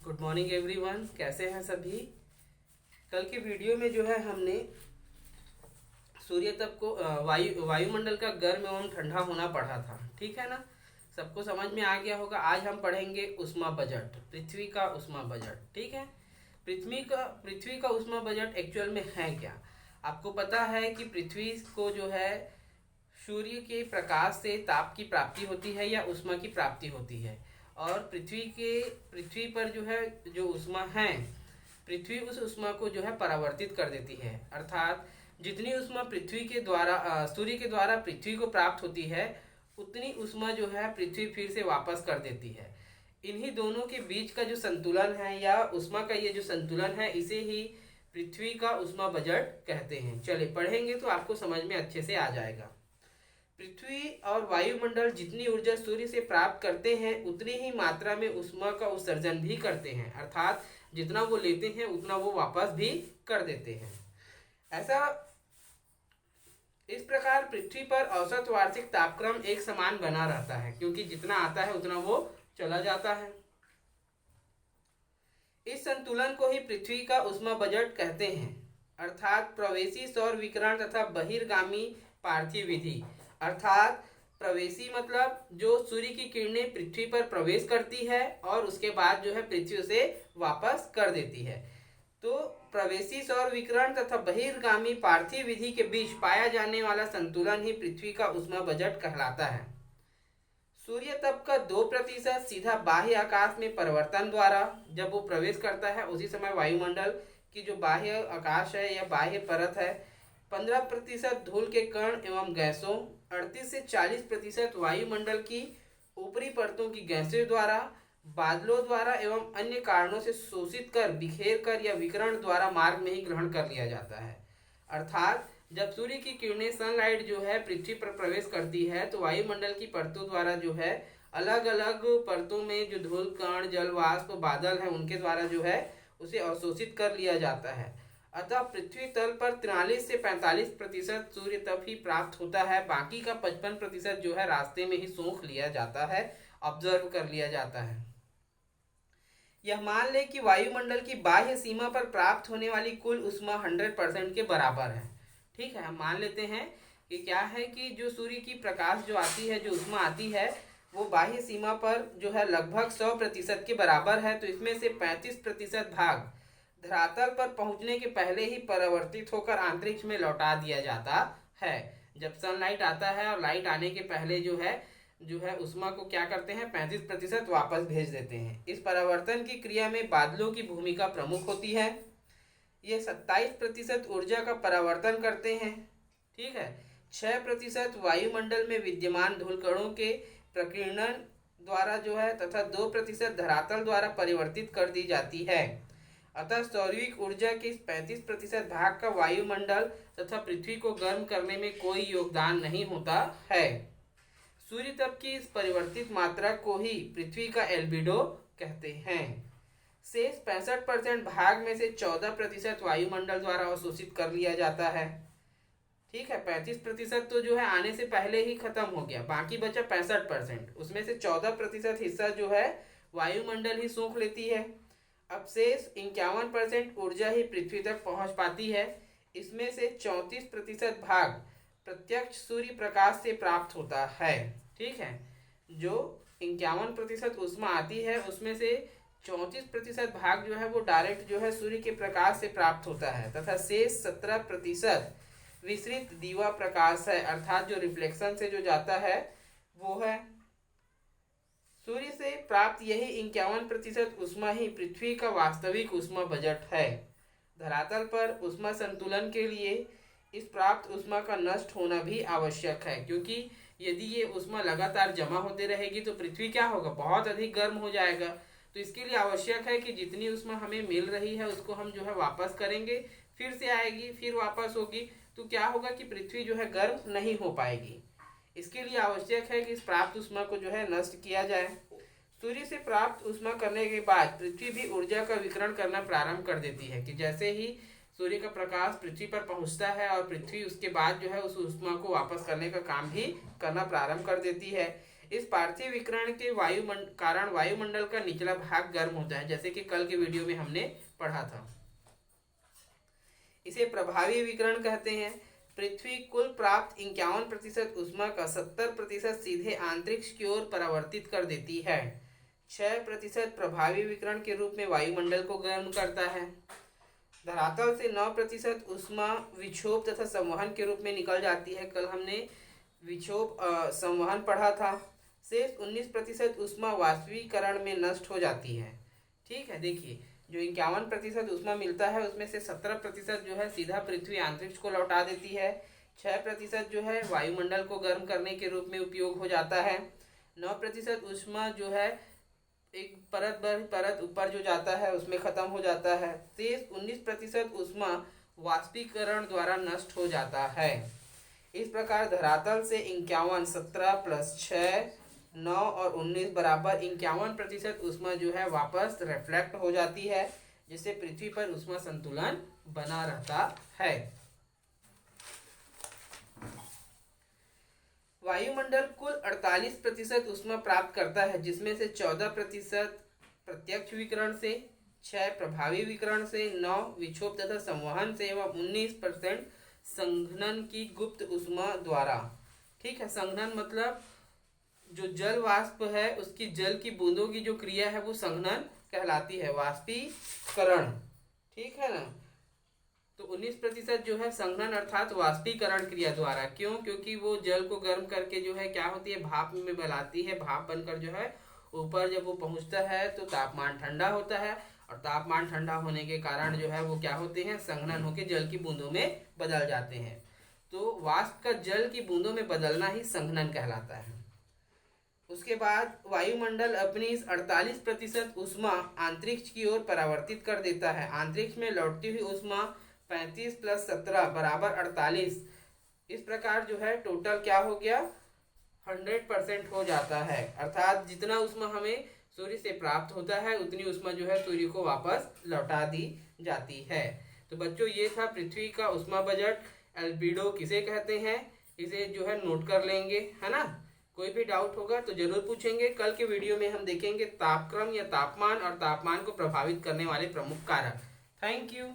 Good morning everyone, कैसे हैं सभी। कल की वीडियो में जो है हमने सूर्य तप को वायुमंडल का गर्म एवं ठंडा होना पढ़ा था, ठीक है ना। सबको समझ में आ गया होगा। आज हम पढ़ेंगे उष्मा बजट, पृथ्वी का उष्मा बजट, ठीक है। पृथ्वी का उष्मा बजट एक्चुअल में है क्या। आपको पता है कि पृथ्वी को जो है सूर्य के प्रकाश से ताप की प्राप्ति होती है या ऊष्मा की प्राप्ति होती है। और पृथ्वी पर जो है जो ऊष्मा है, पृथ्वी उस ऊष्मा को जो है परावर्तित कर देती है। अर्थात जितनी ऊष्मा सूर्य के द्वारा पृथ्वी को प्राप्त होती है, उतनी ऊष्मा जो है पृथ्वी फिर से वापस कर देती है। इन्हीं दोनों के बीच का जो संतुलन है या ऊष्मा का ये जो संतुलन है, इसे ही पृथ्वी का उष्मा बजट कहते हैं। चलिए पढ़ेंगे तो आपको समझ में अच्छे से आ जाएगा। पृथ्वी और वायुमंडल जितनी ऊर्जा सूर्य से प्राप्त करते हैं, उतनी ही मात्रा में ऊष्मा का उत्सर्जन भी करते हैं। अर्थात जितना वो लेते हैं उतना वो वापस भी कर देते हैं। इस प्रकार पृथ्वी पर औसत वार्षिक तापक्रम एक समान बना रहता है, क्योंकि जितना आता है उतना वो चला जाता है। इस संतुलन को ही पृथ्वी का उष्मा बजट कहते हैं। अर्थात प्रवेशी सौर विकिरण तथा बहिर्गामी पार्थिव विधि। अर्थात प्रवेशी मतलब जो सूर्य की किरणें पृथ्वी पर प्रवेश करती है और उसके बाद जो है पृथ्वी से वापस कर देती है। तो प्रवेशी सौर विकिरण तथा बहिर्गामी पार्थिव विधि के बीच पाया जाने वाला संतुलन ही पृथ्वी का उष्मा बजट कहलाता है। सूर्य तप का 2% सीधा बाह्य आकाश में परिवर्तन द्वारा जब वो प्रवेश करता है, उसी समय वायुमंडल की जो बाह्य आकाश है या बाह्य परत है, 15% धूल के कण एवं गैसों, 38 से 40% वायुमंडल की ऊपरी परतों की गैसों द्वारा, बादलों द्वारा एवं अन्य कारणों से शोषित कर, बिखेर कर या विकिरण द्वारा मार्ग में ही ग्रहण कर लिया जाता है। अर्थात जब सूर्य की किरणें सनलाइट जो है पृथ्वी पर प्रवेश करती है, तो वायुमंडल की परतों द्वारा जो है अलग अलग परतों में जो धूल कण, जल वाष्प, बादल है, उनके द्वारा जो है उसे अवशोषित कर लिया जाता है। अतः पृथ्वी तल पर 43 से 45% सूर्य तप ही प्राप्त होता है। बाकी का 55% जो है रास्ते में ही सोख लिया जाता है, ऑब्जर्व कर लिया जाता है। यह मान ले कि वायुमंडल की बाह्य सीमा पर प्राप्त होने वाली कुल ऊष्मा 100% के बराबर है। ठीक है, हम मान लेते हैं कि क्या है कि जो सूर्य की प्रकाश जो आती है, जो ऊष्मा आती है, वो बाह्य सीमा पर जो है लगभग 100% के बराबर है। तो इसमें से 35% भाग धरातल पर पहुंचने के पहले ही परावर्तित होकर अंतरिक्ष में लौटा दिया जाता है। जब सनलाइट आता है और लाइट आने के पहले जो है ऊष्मा को क्या करते हैं, 35% वापस भेज देते हैं। इस परावर्तन की क्रिया में बादलों की भूमिका प्रमुख होती है। ये 27% ऊर्जा का परावर्तन करते हैं। ठीक है, 6% वायुमंडल में विद्यमान धूलकणों के प्रकीर्णन द्वारा जो है तथा 2% धरातल द्वारा परिवर्तित कर दी जाती है। अतः सौरवीक ऊर्जा के 35% भाग का वायुमंडल तथा पृथ्वी को गर्म करने में कोई योगदान नहीं होता है। सूर्य तप की इस परिवर्तित मात्रा को ही पृथ्वी का एल्बिडो कहते हैं। शेष 65% भाग में से 14% वायुमंडल द्वारा अवशोषित कर लिया जाता है। ठीक है, 35% तो जो है आने से पहले ही खत्म हो गया, बाकी बचा 65%। उसमें से 14% हिस्सा जो है वायुमंडल ही सोख लेती है। अब शेष 51% ऊर्जा ही पृथ्वी तक पहुंच पाती है। इसमें से 34% भाग प्रत्यक्ष सूर्य प्रकाश से प्राप्त होता है। ठीक है, जो 51% ऊष्मा आती है, उसमें से 34% भाग जो है वो डायरेक्ट जो है सूर्य के प्रकाश से प्राप्त होता है तथा शेष 17% विसरित दीवा प्रकाश है। अर्थात जो रिफ्लेक्शन से जो जाता है वो है। सूर्य से प्राप्त यही 51% ऊष्मा ही पृथ्वी का वास्तविक ऊष्मा बजट है। धरातल पर ऊष्मा संतुलन के लिए इस प्राप्त ऊष्मा का नष्ट होना भी आवश्यक है, क्योंकि यदि ये ऊष्मा लगातार जमा होते रहेगी तो पृथ्वी क्या होगा, बहुत अधिक गर्म हो जाएगा। तो इसके लिए आवश्यक है कि जितनी ऊष्मा हमें मिल रही है उसको हम जो है वापस करेंगे, फिर से आएगी, फिर वापस होगी, तो क्या होगा कि पृथ्वी जो है गर्म नहीं हो पाएगी। इसके लिए आवश्यक है कि इस प्राप्त ऊष्मा को जो है नष्ट किया जाए। सूर्य से प्राप्त ऊष्मा करने के बाद पृथ्वी भी ऊर्जा का विकिरण करना प्रारंभ कर देती है कि जैसे ही सूर्य का प्रकाश पृथ्वी पर पहुंचता है और पृथ्वी उसके बाद जो है उस ऊष्मा को वापस करने का काम भी करना प्रारंभ कर देती है। इस पार्थिव विकिरण के कारण वायुमंडल का निचला भाग गर्म होता है, जैसे कि कल के वीडियो में हमने पढ़ा था। इसे प्रभावी विकिरण कहते हैं। पृथ्वी कुल प्राप्त 51% ऊष्मा का 70% सीधे अंतरिक्ष की ओर परावर्तित कर देती है। 6% प्रभावी विकिरण के रूप में वायुमंडल को गर्म करता है। धरातल से 9% ऊष्मा विक्षोभ तथा संवहन के रूप में निकल जाती है। कल हमने विक्षोभ संवहन पढ़ा था। शेष 19% ऊष्मा वाष्पीकरण में नष्ट हो जाती है। ठीक है, देखिए जो 51% ऊष्मा मिलता है उसमें से 17% जो है सीधा पृथ्वी अंतरिक्ष को लौटा देती है। 6% जो है वायुमंडल को गर्म करने के रूप में उपयोग हो जाता है। 9% ऊष्मा जो है एक परत ऊपर जो जाता है उसमें खत्म हो जाता है। शेष 19% ऊष्मा वाष्पीकरण द्वारा नष्ट हो जाता है। इस प्रकार धरातल से 51, 17 प्लस 6, 9 और 19 बराबर 51% ऊष्मा जो है वापस रिफ्लेक्ट हो जाती है, जिससे पृथ्वी पर ऊष्मा संतुलन बना रहता है। वायुमंडल कुल 48% ऊष्मा प्राप्त करता है, जिसमें से 14% प्रत्यक्ष विकिरण से, 6 प्रभावी विकिरण से, 9 विक्षोभ तथा संवहन से एवं 19% संघनन की गुप्त ऊष्मा द्वारा। ठीक है, संघनन मतलब जो जल वाष्प है उसकी जल की बूंदों की जो क्रिया है वो संघनन कहलाती है, वाष्पीकरण। ठीक है ना। तो 19% जो है संघनन अर्थात वाष्पीकरण क्रिया द्वारा। क्यों? क्योंकि वो जल को गर्म करके जो है क्या होती है, भाप में बनाती है। भाप बनकर जो है ऊपर जब वो पहुंचता है तो तापमान ठंडा होता है, और तापमान ठंडा होने के कारण जो है वो क्या होते हैं, संघनन होकर जल की बूंदों में बदल जाते हैं। तो वाष्प का जल की बूंदों में बदलना ही संघनन कहलाता है। उसके बाद वायुमंडल अपनी इस 48% ऊष्मा अंतरिक्ष की ओर परावर्तित कर देता है। अंतरिक्ष में लौटती हुई ऊष्मा 35 प्लस 17 बराबर 48। इस प्रकार जो है टोटल क्या हो गया, 100% हो जाता है। अर्थात जितना ऊष्मा हमें सूर्य से प्राप्त होता है उतनी ऊष्मा जो है सूर्य को वापस लौटा दी जाती है। तो बच्चों ये था पृथ्वी का ऊष्मा बजट। एल्बिडो किसे कहते हैं, इसे जो है नोट कर लेंगे, है ना। कोई भी डाउट होगा तो जरूर पूछेंगे। कल के वीडियो में हम देखेंगे तापक्रम या तापमान और तापमान को प्रभावित करने वाले प्रमुख कारक। Thank you.